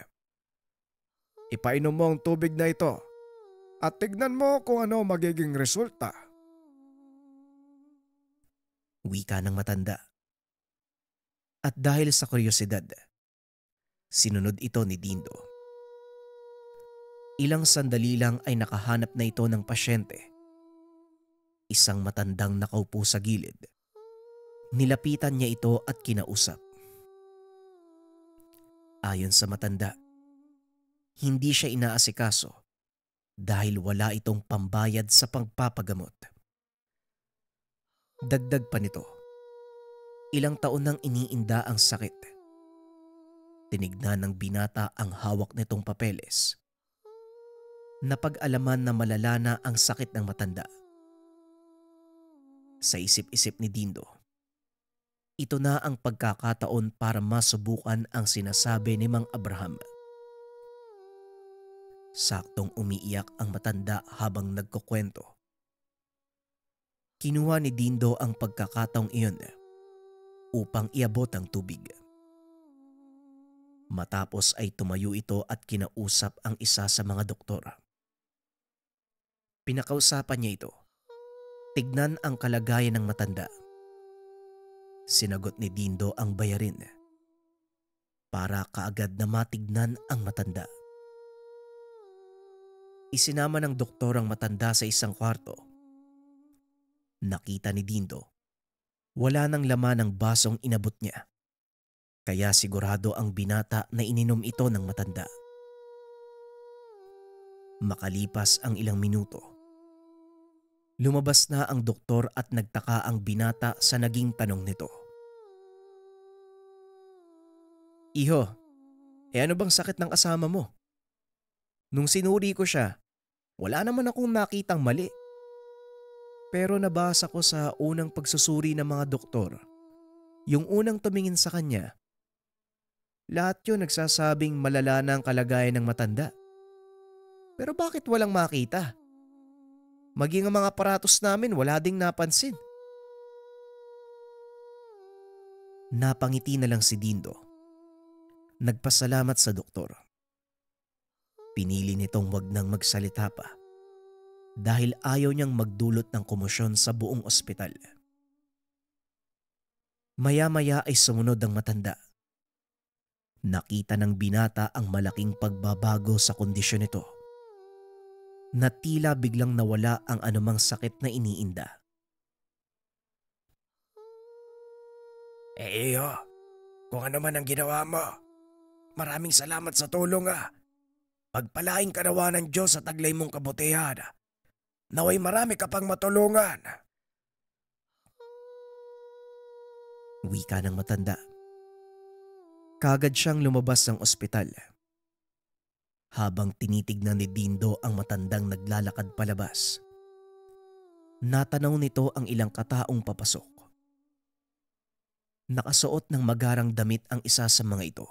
Ipainom mo ang tubig na ito at tignan mo kung ano magiging resulta. Wika ng matanda. At dahil sa kuryosidad, sinunod ito ni Dindo. Ilang sandali lang ay nakahanap na ito ng pasyente. Isang matandang nakaupo sa gilid. Nilapitan niya ito at kinausap. Ayon sa matanda, hindi siya inaasikaso dahil wala itong pambayad sa pagpapagamot. Dagdag pa nito, ilang taon nang iniinda ang sakit. Tinignan ng binata ang hawak nitong papeles. Napag-alaman na malala na ang sakit ng matanda. Sa isip-isip ni Dindo, ito na ang pagkakataon para masubukan ang sinasabi ni Mang Abraham. Saktong umiiyak ang matanda habang nagkukwento. Kinuha ni Dindo ang pagkakataong iyon upang iabot ang tubig. Matapos ay tumayo ito at kinausap ang isa sa mga doktor. Pinakausapan niya ito. Tignan ang kalagayan ng matanda. Sinagot ni Dindo ang bayarin para kaagad na matignan ang matanda. Isinama ng doktor ang matanda sa isang kwarto. Nakita ni Dindo, wala nang laman ang basong inabot niya. Kaya sigurado ang binata na ininom ito ng matanda. Makalipas ang ilang minuto, lumabas na ang doktor at nagtaka ang binata sa naging tanong nito. Iho, ano bang sakit ng kasama mo? Nung sinuri ko siya, wala naman akong nakitang mali. Pero nabasa ko sa unang pagsusuri ng mga doktor, yung unang tumingin sa kanya, lahat yun nagsasabing malala na ang kalagayan ng matanda. Pero bakit walang makita? Maging ang mga aparatos namin wala ding napansin. Napangiti na lang si Dindo. Nagpasalamat sa doktor. Pinili nitong wag nang magsalita pa dahil ayaw niyang magdulot ng komosyon sa buong ospital. Maya-maya ay sumunod ang matanda. Nakita ng binata ang malaking pagbabago sa kondisyon nito, na tila biglang nawala ang anumang sakit na iniinda. Iyo, kung ano man ang ginawa mo, maraming salamat sa tulong . Pagpalain ka nawa ng Diyos sa taglay mong kabutihan. Naway marami ka pang matulungan. Wika ng matanda. Kaagad siyang lumabas ng ospital. Habang tinitignan ni Dindo ang matandang naglalakad palabas, natanaw nito ang ilang kataong papasok. Nakasuot ng magarang damit ang isa sa mga ito.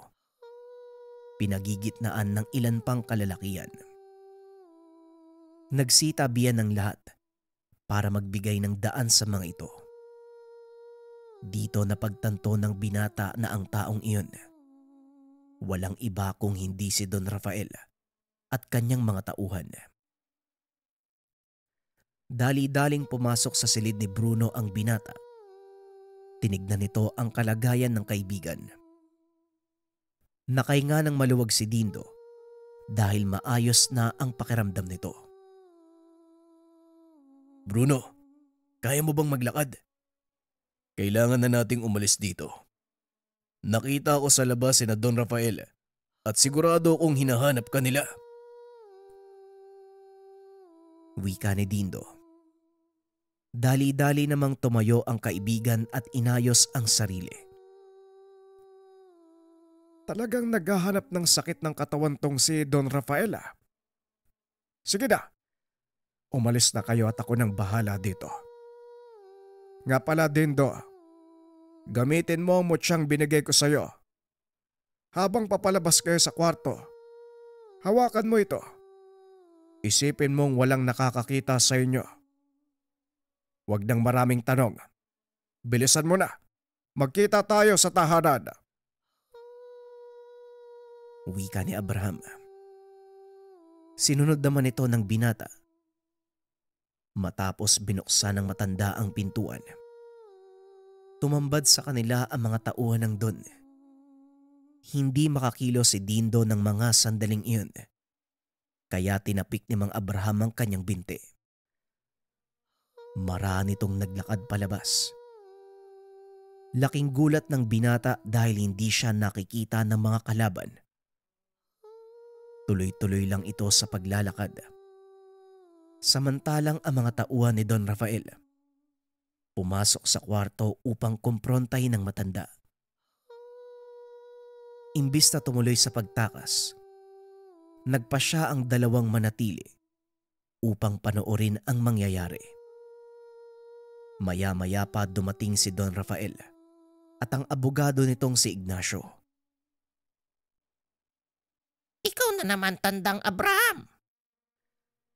Pinagigitnaan ng ilan pang kalalakian. Nagsitabihan ng lahat para magbigay ng daan sa mga ito. Dito napagtanto ng binata na ang taong iyon walang iba kung hindi si Don Rafael at kanyang mga tauhan. Dali-daling pumasok sa silid ni Bruno ang binata. Tinignan nito ang kalagayan ng kaibigan. Nakahinga ng maluwag si Dindo dahil maayos na ang pakiramdam nito. Bruno, kaya mo bang maglakad? Kailangan na nating umalis dito. Nakita ko sa labas sina Don Rafael at sigurado kong hinahanap ka nila. Wika ni Dindo. Dali-dali namang tumayo ang kaibigan at inayos ang sarili. Talagang naghahanap ng sakit ng katawan tong si Don Rafael . Sige na, umalis na kayo at ako nang bahala dito. Nga pala Dindo, gamitin mo ang mutsang binigay ko sa'yo. Habang papalabas kayo sa kwarto, hawakan mo ito. Isipin mong walang nakakakita sa inyo. Huwag nang maraming tanong. Bilisan mo na. Magkita tayo sa tahanan. wika ni Abraham. Sinunod naman ito ng binata. Matapos binuksan ng matanda ang pintuan, tumambad sa kanila ang mga tauhan ng Don. Hindi makakilos si Dindo ng mga sandaling iyon, kaya tinapik ni Mang Abraham ang kanyang binti. Marami nitong naglakad palabas. Laking gulat ng binata dahil hindi siya nakikita ng mga kalaban. Tuloy-tuloy lang ito sa paglalakad. Samantalang ang mga tauhan ni Don Rafael pumasok sa kwarto upang kumprontahin ng matanda. Imbis na tumuloy sa pagtakas, nagpa siya ang dalawang manatili upang panoorin ang mangyayari. Maya-maya pa dumating si Don Rafael at ang abogado nitong si Ignacio. Ikaw na naman, Tandang Abraham.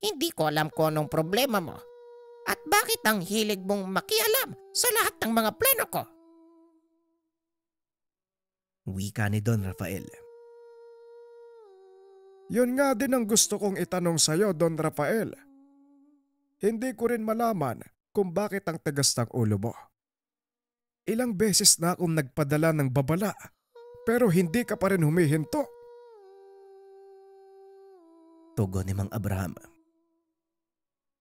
Hindi ko alam kung anong problema mo at bakit ang hilig mong makialam sa lahat ng mga plano ko. Wika ni Don Rafael. Yun nga din ang gusto kong itanong sa'yo, Don Rafael. Hindi ko rin malaman kung bakit ang tagas ng ulo mo. Ilang beses na akong nagpadala ng babala pero hindi ka pa rin humihinto. Tugon ni Mang Abraham.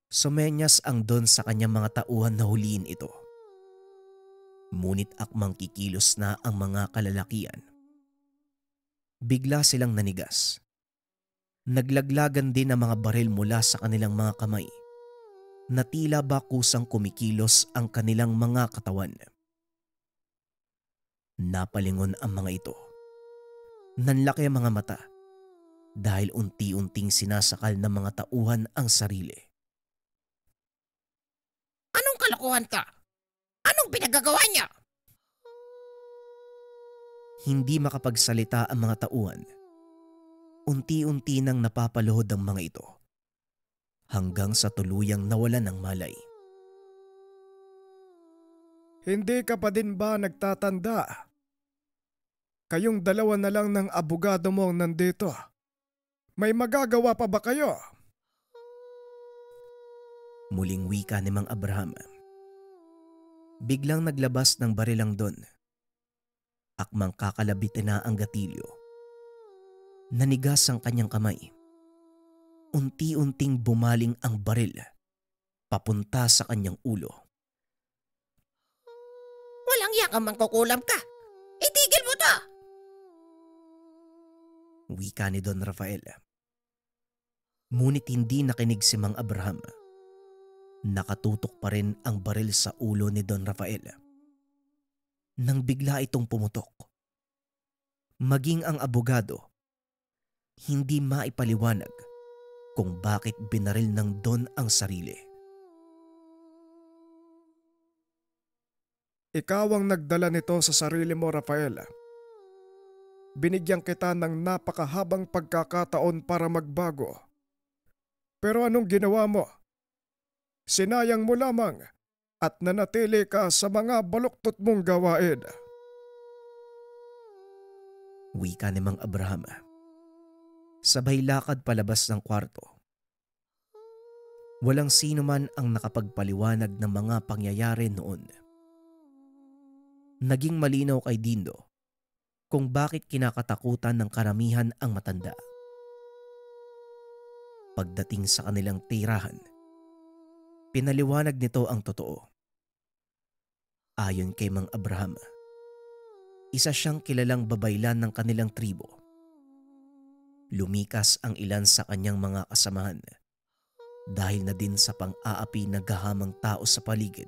Sumenyas ang Don sa kanyang mga tauhan na huliin ito. Ngunit akmang kikilos na ang mga kalalakian. Bigla silang nanigas. Naglaglagan din ang mga baril mula sa kanilang mga kamay na tila ba kusang kumikilos ang kanilang mga katawan. Napalingon ang mga ito. Nanlaki ang mga mata dahil unti-unting sinasakal ng mga tauhan ang sarili. Anong kalokohan ka? Anong pinagagawa niya? Hindi makapagsalita ang mga tauhan. Unti-unti nang napapaluhod ang mga ito hanggang sa tuluyang nawalan ng malay. Hindi ka pa din ba nagtatanda? Kayong dalawa na lang ng abogado mo ang nandito. May magagawa pa ba kayo? Muling wika ni Mang Abraham. Biglang naglabas ng baril ang Don. Akmang kakalabitin na ang gatilyo. Nanigas ang kanyang kamay. Unti-unting bumaling ang baril papunta sa kanyang ulo. Walang yakang mangkukulam ka. Itigil mo to! Wika ni Don Rafael. Ngunit hindi nakinig si Mang Abraham. Nakatutok pa rin ang baril sa ulo ni Don Rafael. Nang bigla itong pumutok. Maging ang abogado, hindi maipaliwanag kung bakit binaril ng Don ang sarili. Ikaw ang nagdala nito sa sarili mo, Rafael. Binigyan kita ng napakahabang pagkakataon para magbago. Pero anong ginawa mo? Sinayang mo lamang at nanatili ka sa mga baluktot mong gawain. Wika ni Mang Abraham. Sabay lakad palabas ng kwarto. Walang sino man ang nakapagpaliwanag ng mga pangyayari noon. Naging malinaw kay Dindo kung bakit kinakatakutan ng karamihan ang matanda. Pagdating sa kanilang tirahan, pinaliwanag nito ang totoo. Ayon kay Mang Abraham, isa siyang kilalang babaylan ng kanilang tribo. Lumikas ang ilan sa kanyang mga kasamahan dahil na din sa pang-aapi na gahamang tao sa paligid.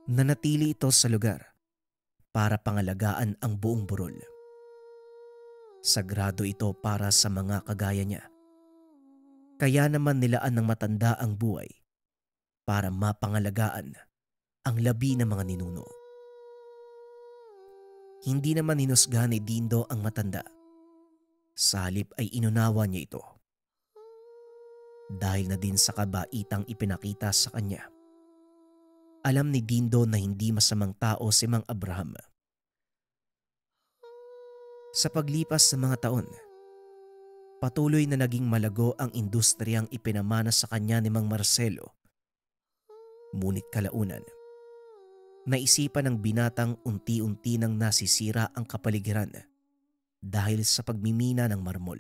Nanatili ito sa lugar para pangalagaan ang buong burol. Sagrado ito para sa mga kagaya niya. Kaya naman nilaan ng matanda ang buhay para mapangalagaan ang labi ng mga ninuno. Hindi naman hinusgahan ni Dindo ang matanda. Sa halip ay inunawa niya ito. Dahil na din sa kabaitang ipinakita sa kanya. Alam ni Dindo na hindi masamang tao si Mang Abraham. Sa paglipas ng mga taon, patuloy na naging malago ang industriyang ipinamana sa kanya ni Mang Marcelo. Ngunit kalaunan, naisipan ng binatang unti-unti nang nasisira ang kapaligiran dahil sa pagmimina ng marmol.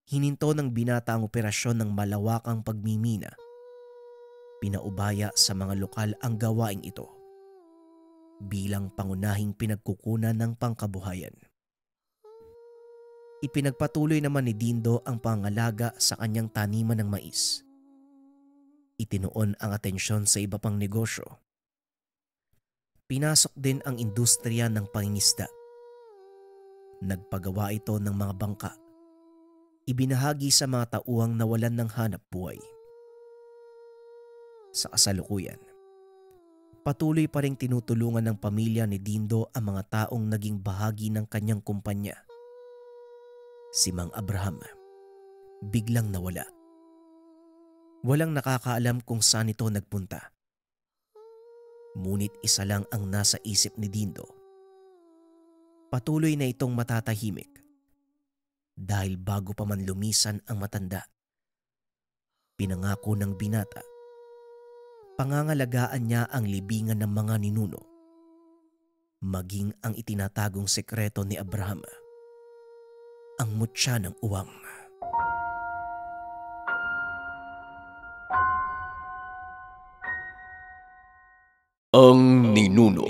Hininto ng binata ang operasyon ng malawakang pagmimina. Pinaubaya sa mga lokal ang gawaing ito bilang pangunahing pinagkukunan ng pangkabuhayan. Ipinagpatuloy naman ni Dindo ang pangalaga sa kanyang taniman ng mais. Itinuon ang atensyon sa iba pang negosyo. Pinasok din ang industriya ng pangingisda. Nagpagawa ito ng mga bangka. Ibinahagi sa mga tauhang nawalan ng hanap buhay. Sa kasalukuyan, patuloy pa ring tinutulungan ng pamilya ni Dindo ang mga taong naging bahagi ng kanyang kumpanya. Si Mang Abraham, biglang nawala. Walang nakakaalam kung saan ito nagpunta. Ngunit isa lang ang nasa isip ni Dindo. Patuloy na itong matatahimik dahil bago pa man lumisan ang matanda, pinangako ng binata, pangangalagaan niya ang libingan ng mga ninuno, maging ang itinatagong sekreto ni Abraham, ang mutya ng uwang. Ang Ninuno.